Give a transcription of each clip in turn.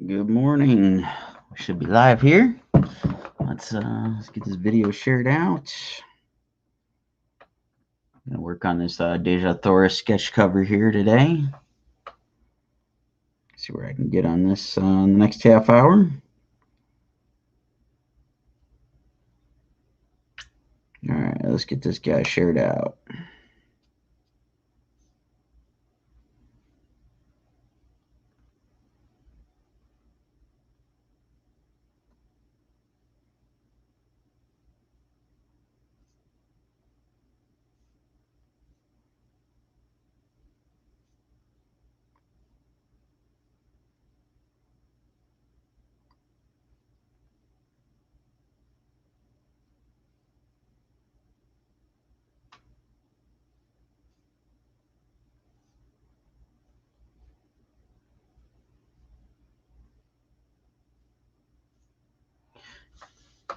Good morning. We should be live here. Let's get this video shared out. I'm gonna work on this Dejah Thoris sketch cover here today. See where I can get on this in the next half hour. All right, let's get this guy shared out.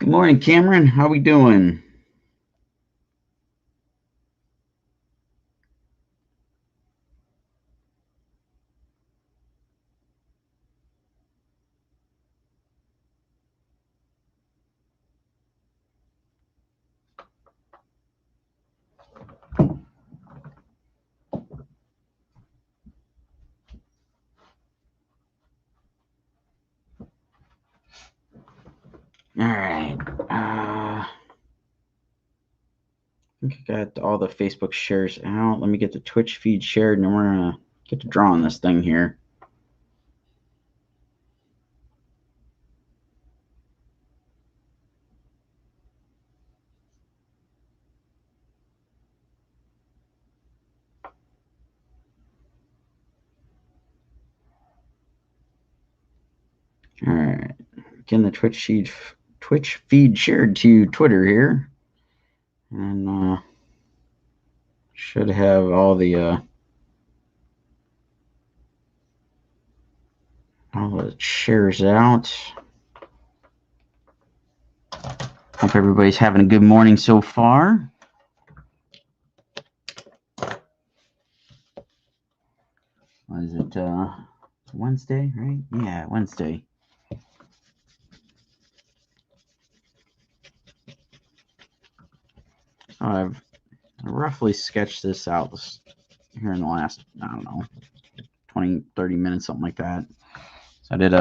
Good morning, Cameron. How we doing? All right. I think I got all the Facebook shares out. Let me get the Twitch feed shared, and then we're gonna get to drawing this thing here. All right. Getting the Twitch feed shared to Twitter here, and should have all the shares out. Hope everybody's having a good morning so far. What is it? Wednesday, right? Yeah, Wednesday. I've roughly sketched this out here in the last, I don't know, 20, 30 minutes, something like that. So I did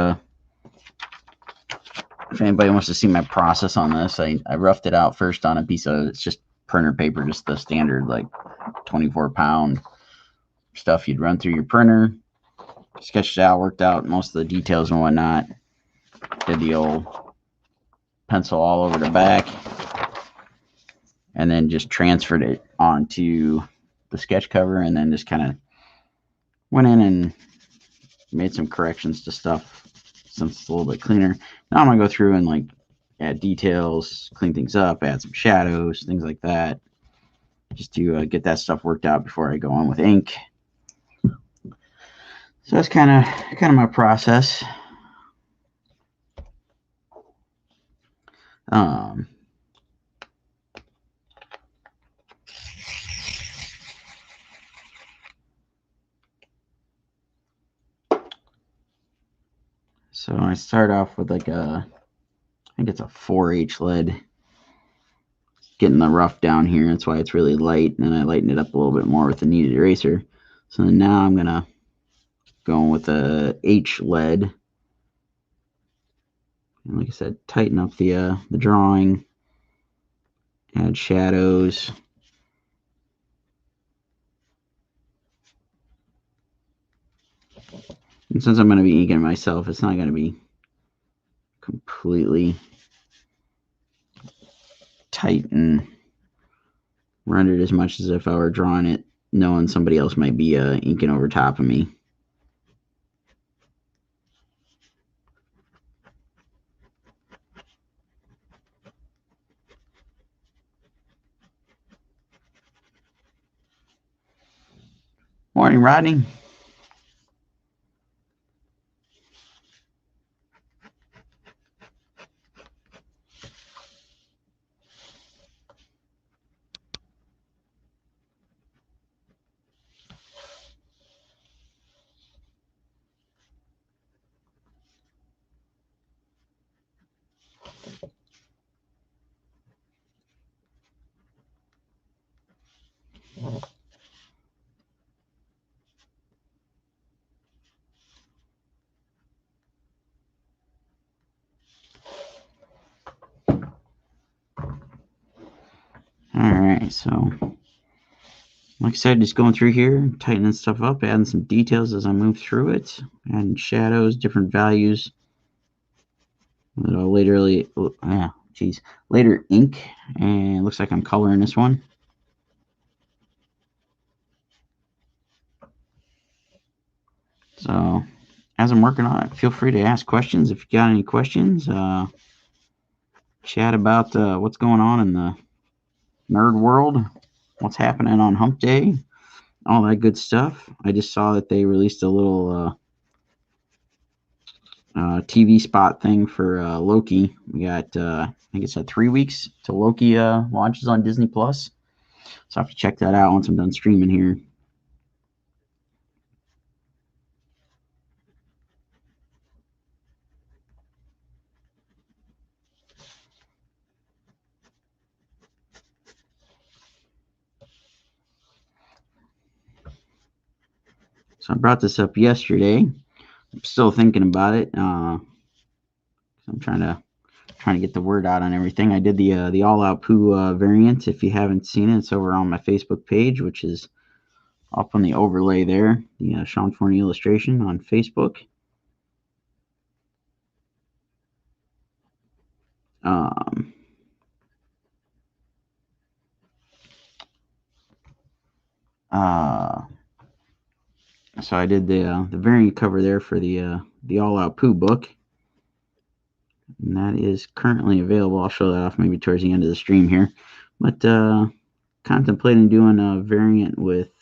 if anybody wants to see my process on this, I roughed it out first on a piece of, it's just printer paper, just the standard like 24-pound stuff you'd run through your printer. Sketched it out, worked out most of the details and whatnot. Did the old pencil all over the back, and then just transferred it onto the sketch cover, and then just kind of went in and made some corrections to stuff since it's a little bit cleaner. Now I'm gonna go through and like add details, clean things up, add some shadows, things like that, just to get that stuff worked out before I go on with ink. So that's kind of my process. So I start off with like I think it's a 4H lead. Getting the rough down here, that's why it's really light, and then I lighten it up a little bit more with the kneaded eraser. So now I'm gonna go with a H lead, and like I said, tighten up the drawing, add shadows. And since I'm going to be inking myself, it's not going to be completely tight and rendered as much as if I were drawing it knowing somebody else might be inking over top of me. Morning, Rodney. right, so like I said, just going through here, tightening stuff up, adding some details as I move through it, adding shadows, different values. Later ink, and it looks like I'm coloring this one. So as I'm working on it, feel free to ask questions if you got any questions. Chat about what's going on in the nerd world, what's happening on Hump Day, all that good stuff. I just saw that they released a little TV spot thing for Loki. We got, I think it's 3 weeks till Loki launches on Disney Plus. So I have to check that out once I'm done streaming here. So I brought this up yesterday. I'm still thinking about it. I'm trying to get the word out on everything. I did the All Out Poo variant. If you haven't seen it, it's over on my Facebook page, which is up on the overlay there. The Sean Forney illustration on Facebook. So I did the variant cover there for the All Out Poo book, and that is currently available. I'll show that off maybe towards the end of the stream here, but contemplating doing a variant with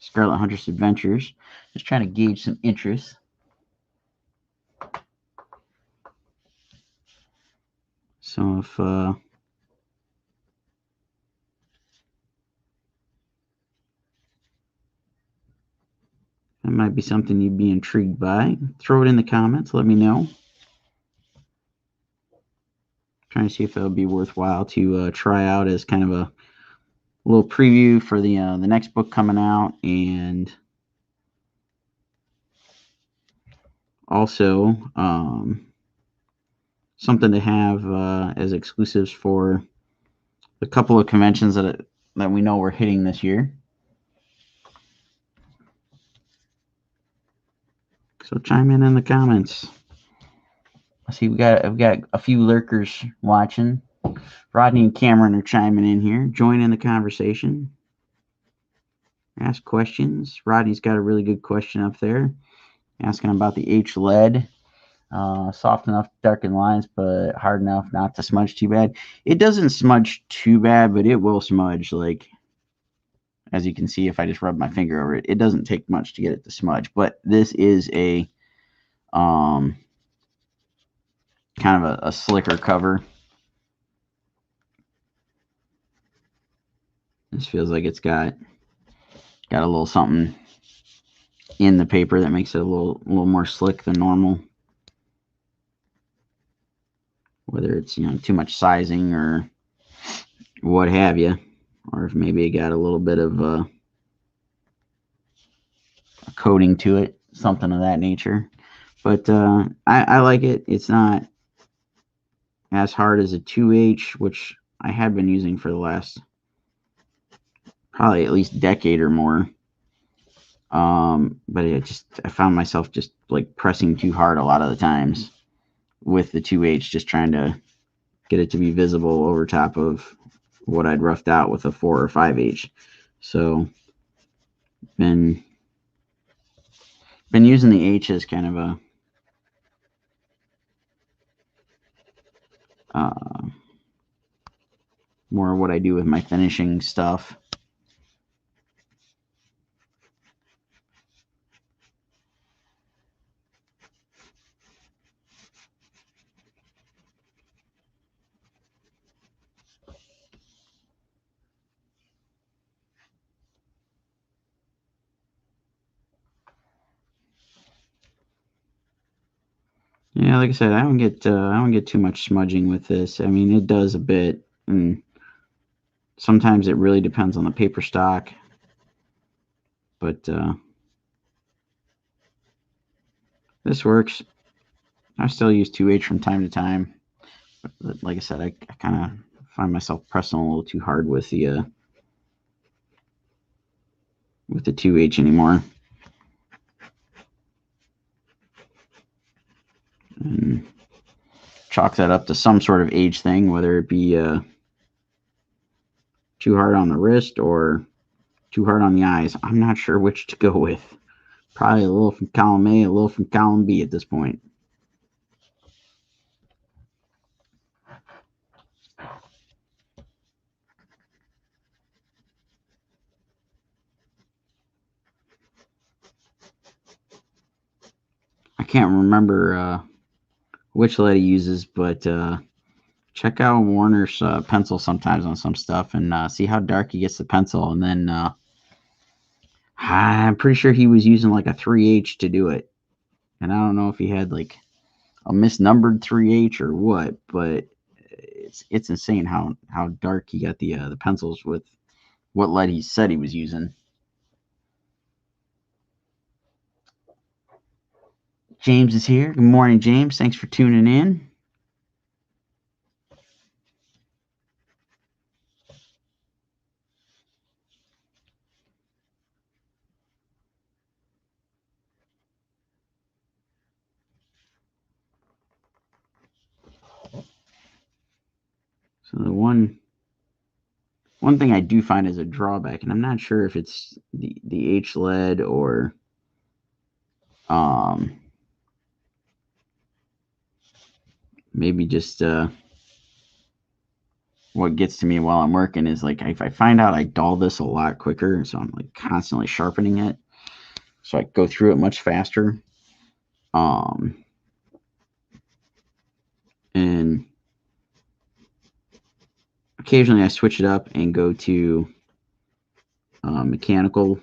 Scarlet Huntress Adventures, just trying to gauge some interest. So if that might be something you'd be intrigued by, throw it in the comments. Let me know. Trying to see if it would be worthwhile to try out as kind of a little preview for the next book coming out, and also something to have as exclusives for a couple of conventions that we know we're hitting this year. So chime in the comments. I see I've got a few lurkers watching. Rodney and Cameron are chiming in here. Join in the conversation. Ask questions. Rodney's got a really good question up there, asking about the H lead. Soft enough to darken lines, but hard enough not to smudge too bad. It doesn't smudge too bad, but it will smudge. Like, as you can see, if I just rub my finger over it, it doesn't take much to get it to smudge. But this is a kind of a slicker cover. This feels like it's got a little something in the paper that makes it a little more slick than normal. Whether it's too much sizing or what have you, or if maybe it got a little bit of a coating to it, something of that nature. But I like it. It's not as hard as a 2H, which I have been using for the last probably at least decade or more. But I found myself just like pressing too hard a lot of the times with the 2H, just trying to get it to be visible over top of what I'd roughed out with a 4 or 5H. So been using the H as kind of a more of what I do with my finishing stuff. Yeah, like I said, I don't get too much smudging with this. I mean, it does a bit, and sometimes it really depends on the paper stock. But this works. I still use 2H from time to time. But like I said, I kind of find myself pressing a little too hard with the 2H anymore. And chalk that up to some sort of age thing, whether it be too hard on the wrist or too hard on the eyes. I'm not sure which to go with. Probably a little from column A, a little from column B at this point. I can't remember which lead he uses, but check out Warner's pencil sometimes on some stuff and see how dark he gets the pencil. And then I'm pretty sure he was using like a 3H to do it. And I don't know if he had like a misnumbered 3H or what, but it's insane how dark he got the pencils with what lead he said he was using. James is here. Good morning, James. Thanks for tuning in. So the one thing I do find is a drawback, and I'm not sure if it's the H lead or maybe just what gets to me while I'm working is like if I find out I dull this a lot quicker, so I'm like constantly sharpening it, so I go through it much faster. And occasionally I switch it up and go to mechanical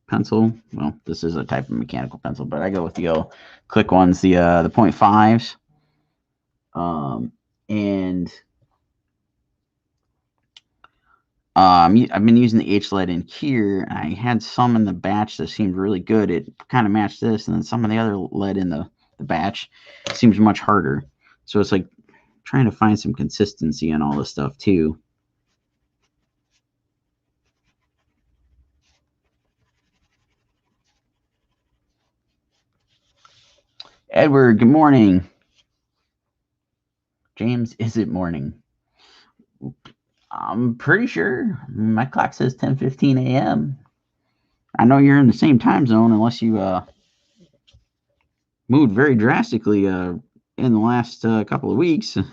pencil. Well, this is a type of mechanical pencil, but I go with the click ones, the 0.5s. And I've been using the H lead in here. I had some in the batch that seemed really good. It kind of matched this, and then some of the other lead in the batch seems much harder. So it's like trying to find some consistency in all this stuff too. Edward, good morning. James, is it morning? I'm pretty sure my clock says 10:15 a.m. I know you're in the same time zone unless you moved very drastically in the last couple of weeks. Did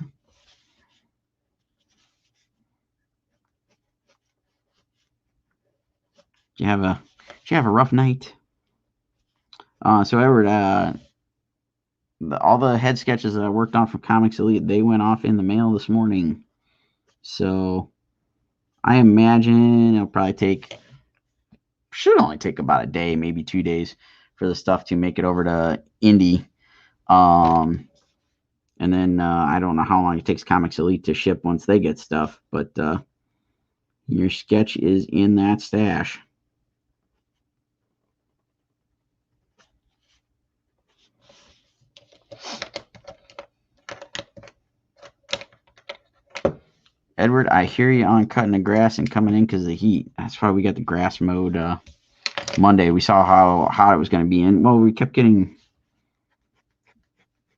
you have a rough night? So Edward, all the head sketches that I worked on from Comics Elite, they went off in the mail this morning. So I imagine it'll probably should only take about a day, maybe 2 days for the stuff to make it over to Indy. And then I don't know how long it takes Comics Elite to ship once they get stuff, but your sketch is in that stash. Edward, I hear you on cutting the grass and coming in because of the heat. That's why we got the grass mowed Monday. We saw how hot it was going to be. And, well, we kept getting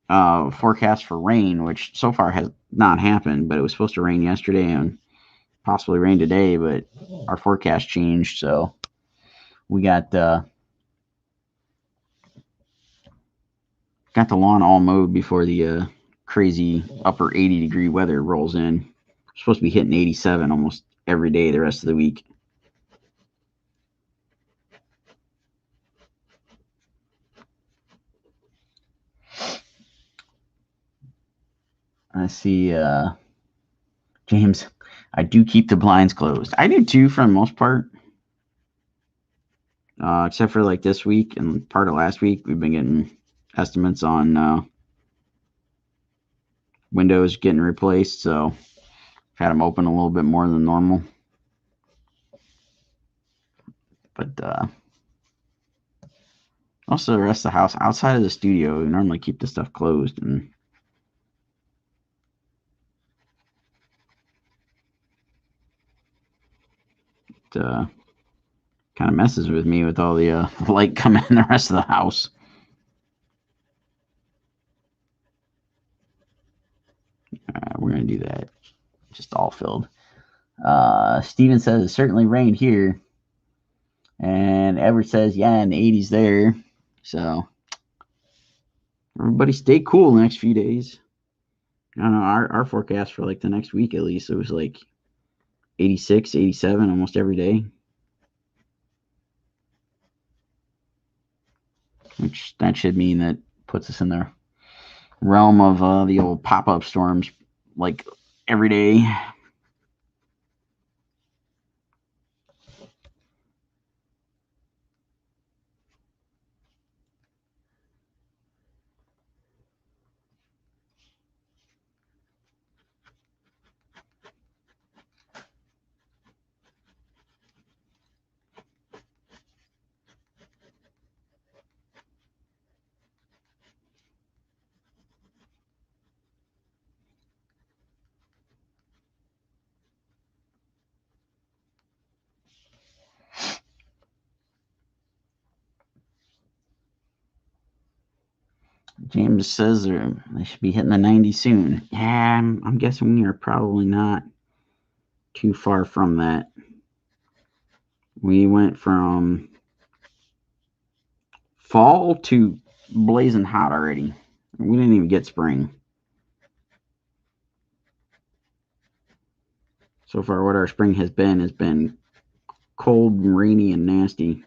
forecasts for rain, which so far has not happened. But it was supposed to rain yesterday and possibly rain today. But our forecast changed. So we got the lawn all mowed before the crazy upper 80-degree weather rolls in. Supposed to be hitting 87 almost every day the rest of the week. I see, James, I do keep the blinds closed. I do too, for the most part. Except for like this week and part of last week, we've been getting estimates on windows getting replaced, so I've had them open a little bit more than normal. But most of the rest of the house, outside of the studio, we normally keep the stuff closed. And kind of messes with me with all the light coming in the rest of the house. We're going to do that. Just all filled. Steven says it certainly rained here. And Edward says, yeah, in the 80s there. So everybody stay cool the next few days. I don't know, our forecast for like the next week at least, it was like 86, 87 almost every day. Which that should mean that puts us in the realm of the old pop-up storms like every day. James says they should be hitting the 90s soon. Yeah, I'm guessing we are probably not too far from that. We went from fall to blazing hot already. We didn't even get spring. So far, what our spring has been cold, rainy, and nasty.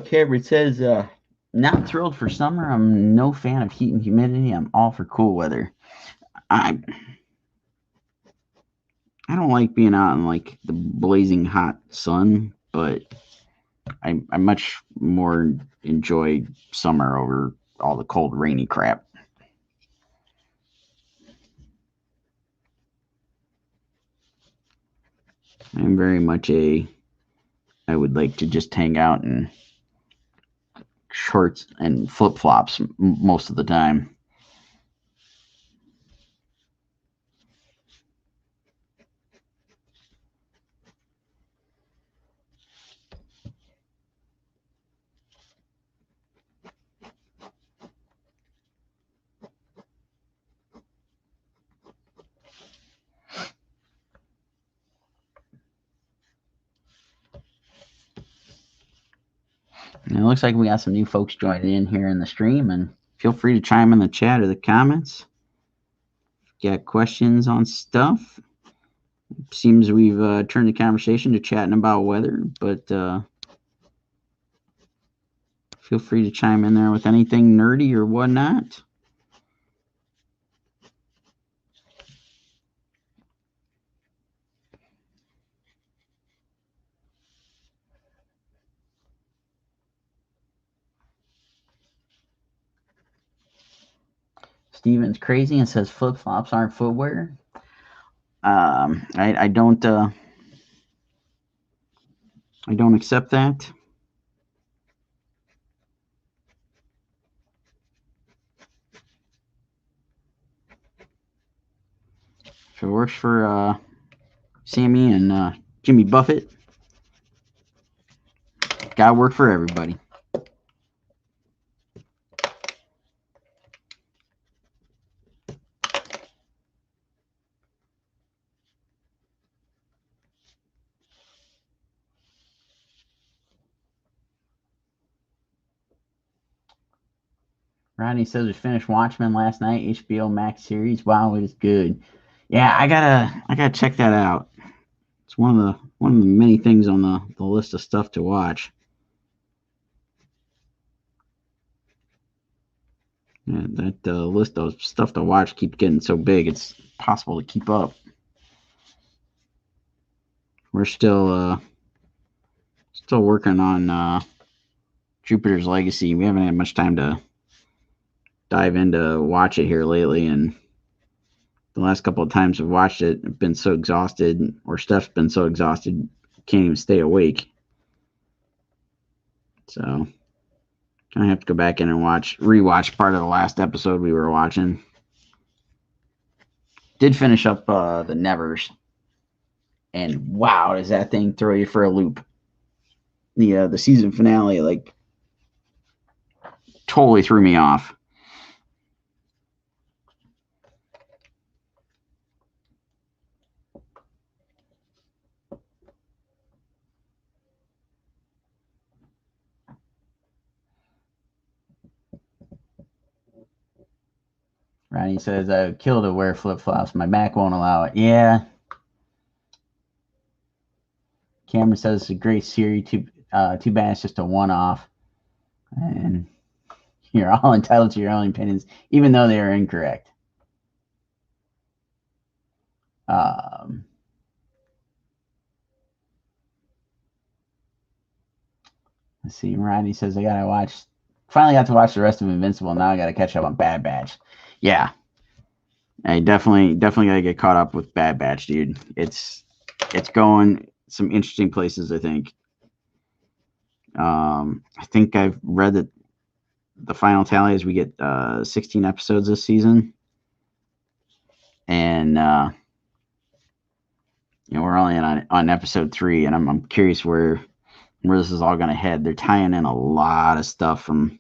Cameron says, not thrilled for summer. I'm no fan of heat and humidity. I'm all for cool weather. I don't like being out in like the blazing hot sun, but I much more enjoy summer over all the cold, rainy crap. I'm very much I would like to just hang out in shorts and flip flops most of the time. And it looks like we got some new folks joining in here in the stream, and feel free to chime in the chat or the comments. If you got questions on stuff. Seems we've turned the conversation to chatting about weather, but feel free to chime in there with anything nerdy or whatnot. Steven's crazy and says flip flops aren't footwear. I don't accept that. If it works for Sammy and Jimmy Buffett, gotta work for everybody. Ronnie says we finished Watchmen last night, HBO Max series. Wow, it is good. Yeah, I gotta check that out. It's one of the many things on the list of stuff to watch. Yeah, that list of stuff to watch keeps getting so big, it's possible to keep up. We're still working on Jupiter's Legacy. We haven't had much time to dive into watch it here lately, and the last couple of times we've watched it, I've been so exhausted, or Steph's been so exhausted, can't even stay awake. So I have to go back in and rewatch part of the last episode we were watching. Did finish up the Nevers, and wow, does that thing throw you for a loop? The season finale like totally threw me off. Ronnie says, I would kill to wear flip-flops. My back won't allow it. Yeah. Cameron says it's a great series. Too bad it's just a one-off. And you're all entitled to your own opinions, even though they are incorrect. Let's see. Ronnie says, finally got to watch the rest of Invincible. Now I got to catch up on Bad Batch. Yeah. I definitely got to get caught up with Bad Batch, dude. It's going some interesting places, I think. I think I've read that the final tally is we get 16 episodes this season. And, we're only on episode 3, and I'm curious where this is all going to head. They're tying in a lot of stuff from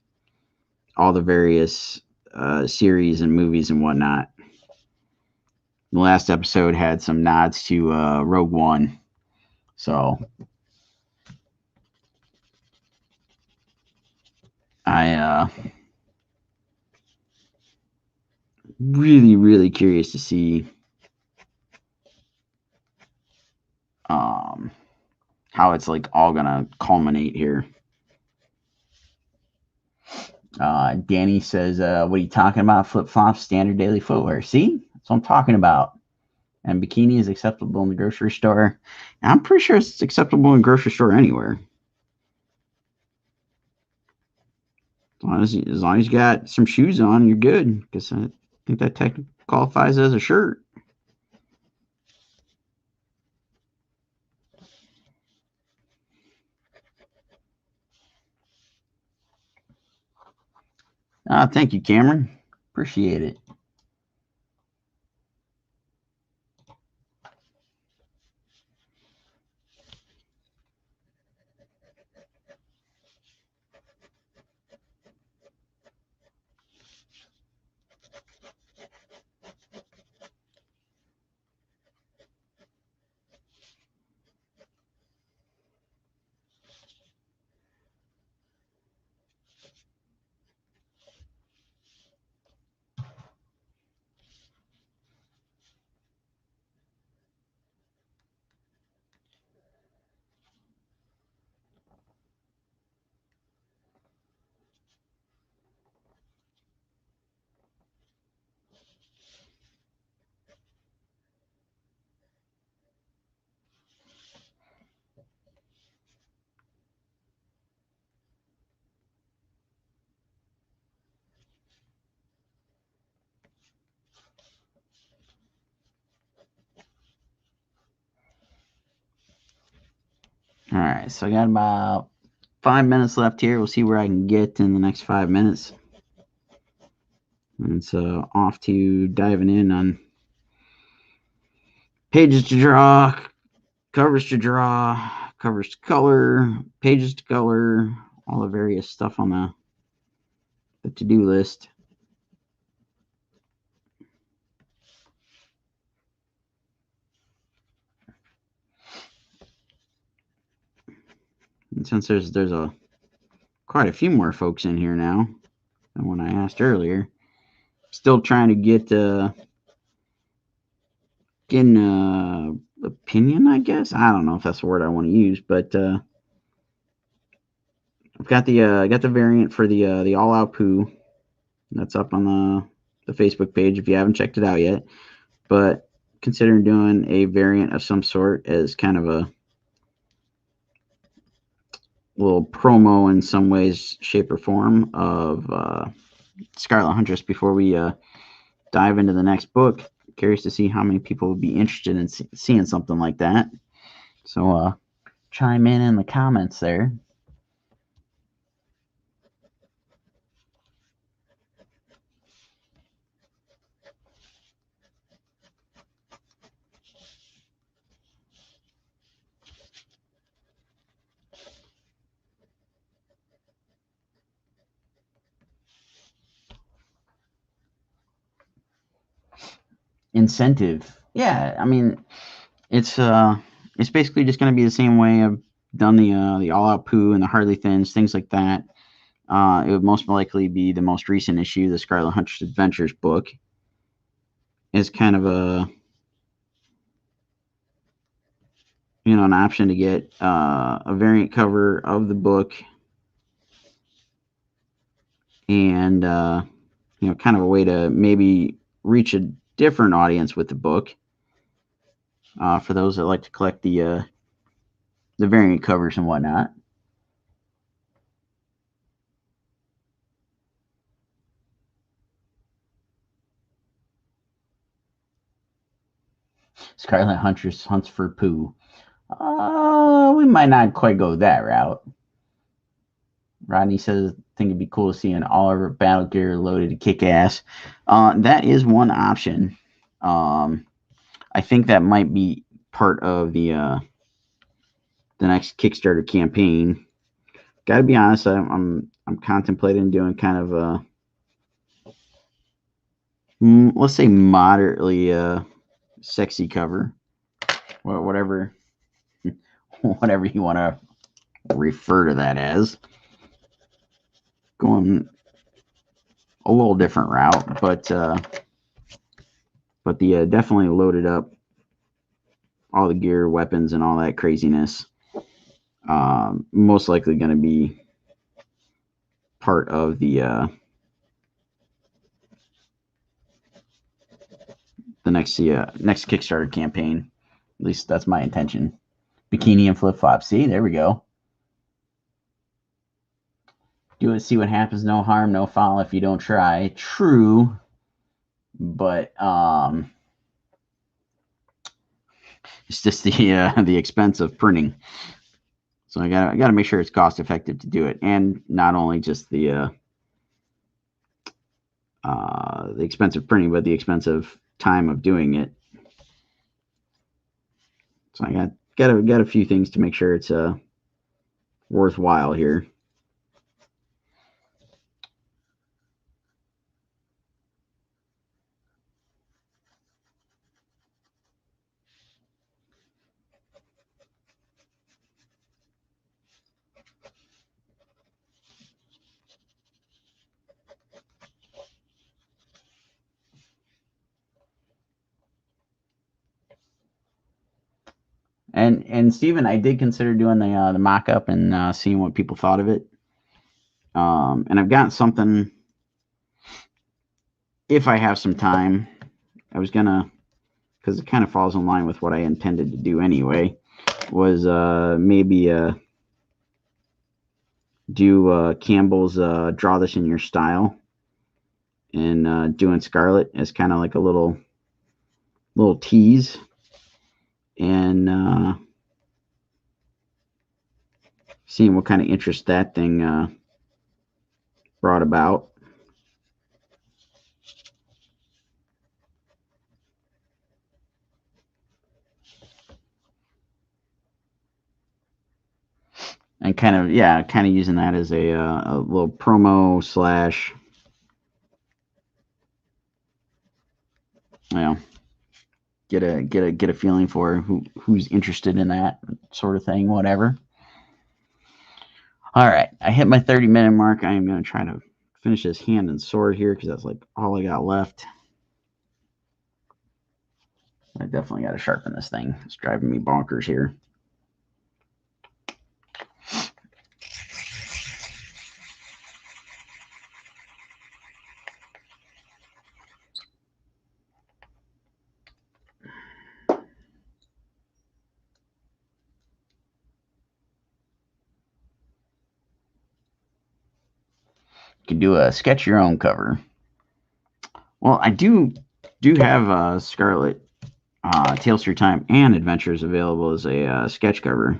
all the various series and movies and whatnot. The last episode had some nods to Rogue One. So I really, really curious to see how it's like all gonna culminate here. Danny says, what are you talking about? Flip-flops, standard daily footwear. See? That's what I'm talking about. And bikini is acceptable in the grocery store. And I'm pretty sure it's acceptable in the grocery store anywhere. As long as you got some shoes on, you're good. Because I think that technically qualifies as a shirt. Thank you, Cameron. Appreciate it. All right, so I got about 5 minutes left here. We'll see where I can get in the next 5 minutes. And so off to diving in on pages to draw, covers to draw, covers to color, pages to color, all the various stuff on the to-do list. And since there's quite a few more folks in here now than when I asked earlier, still trying to get an opinion, I guess. I don't know if that's the word I want to use, but I've got the variant for the all out poo That's up on the Facebook page if you haven't checked it out yet. But considering doing a variant of some sort as kind of a little promo in some ways, shape, or form of Scarlet Huntress before we dive into the next book. Curious to see how many people would be interested in seeing something like that. So chime in the comments there. Incentive. Yeah, I mean, it's basically just going to be the same way I've done the All Out Pooh and the Harley Thins, things like that. It would most likely be the most recent issue, the Scarlet Huntress Adventures book, is kind of an option to get a variant cover of the book and kind of a way to maybe reach a different audience with the book. For those that like to collect the variant covers and whatnot. Scarlet Huntress hunts for Pooh. We might not quite go that route. Rodney says, I think it'd be cool to see an all-over battle gear loaded to kick ass. That is one option. I think that might be part of the next Kickstarter campaign. Got to be honest, I'm contemplating doing kind of let's say moderately sexy cover, whatever you want to refer to that as. Going a little different route, but the definitely loaded up all the gear, weapons, and all that craziness. Most likely going to be part of the next Kickstarter campaign. At least that's my intention. Bikini and flip flops. See, there we go. Do it, see what happens. No harm, no foul if you don't try. True, but it's just the expense of printing. So I gotta make sure it's cost effective to do it, and not only just the expense of printing, but the expensive time of doing it. So I got a few things to make sure it's worthwhile here. And Steven, I did consider doing the mock-up and seeing what people thought of it. And I've got something, if I have some time, I was gonna, because it kind of falls in line with what I intended to do anyway, was maybe do Campbell's Draw This in Your Style, and doing Scarlet as kind of like a little tease, and seeing what kind of interest that thing brought about. And kind of using that as a little promo slash, get a feeling for who's interested in that sort of thing, whatever. All right, I hit my 30-minute mark. I am going to try to finish this Hand and Sword here because that's like all I got left. I definitely got to sharpen this thing. It's driving me bonkers here. can do a sketch your own cover. Well, I do have Scarlet Tales Through Time and Adventures available as a sketch cover.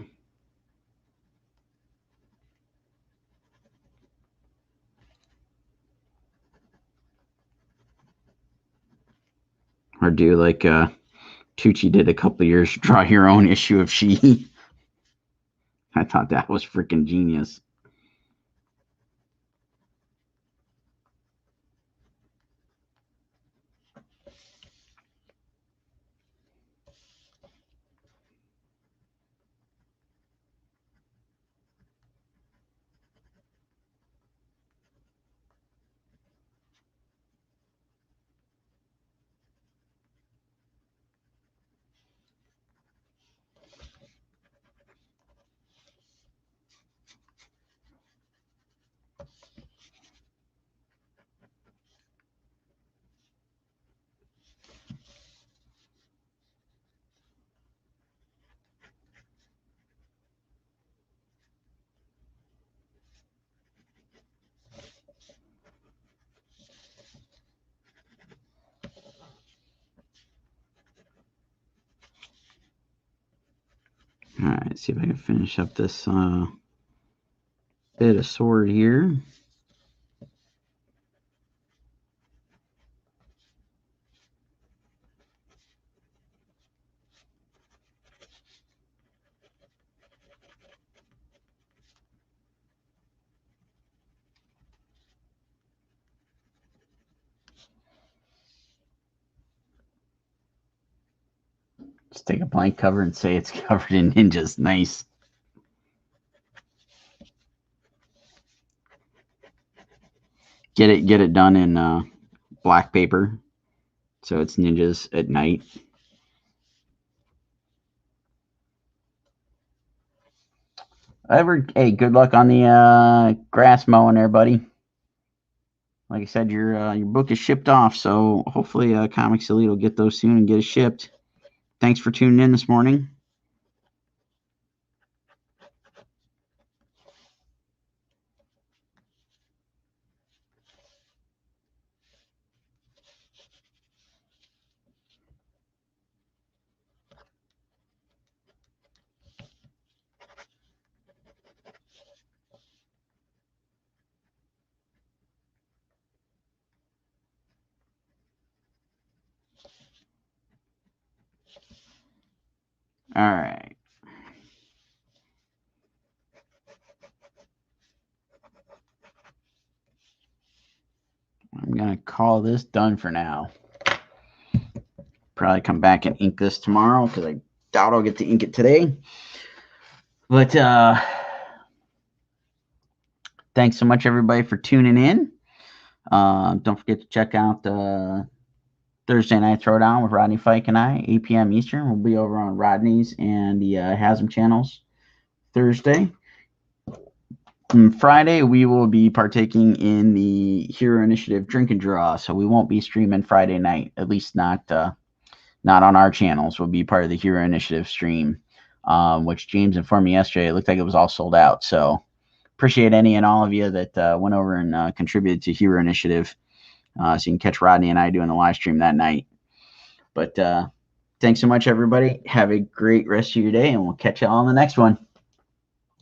Or do like Tucci did a couple of years, draw your own issue of She. I thought that was freaking genius. All right, see if I can finish up this bit of sword here. Just take a blank cover and say it's covered in ninjas. Nice. Get it done in black paper, so it's ninjas at night. Hey, good luck on the grass mowing there, buddy. Like I said, your book is shipped off, so hopefully Comics Elite will get those soon and get it shipped. Thanks for tuning in this morning. All right. I'm going to call this done for now. Probably come back and ink this tomorrow because I doubt I'll get to ink it today. But thanks so much, everybody, for tuning in. Don't forget to check out Thursday Night Throwdown with Rodney Fike and I, 8 p.m. Eastern. We'll be over on Rodney's and the Hasm channels Thursday. And Friday, we will be partaking in the Hero Initiative Drink and Draw, so we won't be streaming Friday night, at least not on our channels. We'll be part of the Hero Initiative stream, which James informed me yesterday. It looked like it was all sold out, so appreciate any and all of you that went over and contributed to Hero Initiative, so you can catch Rodney and I doing the live stream that night. But thanks so much, everybody. Have a great rest of your day, and we'll catch you all on the next one.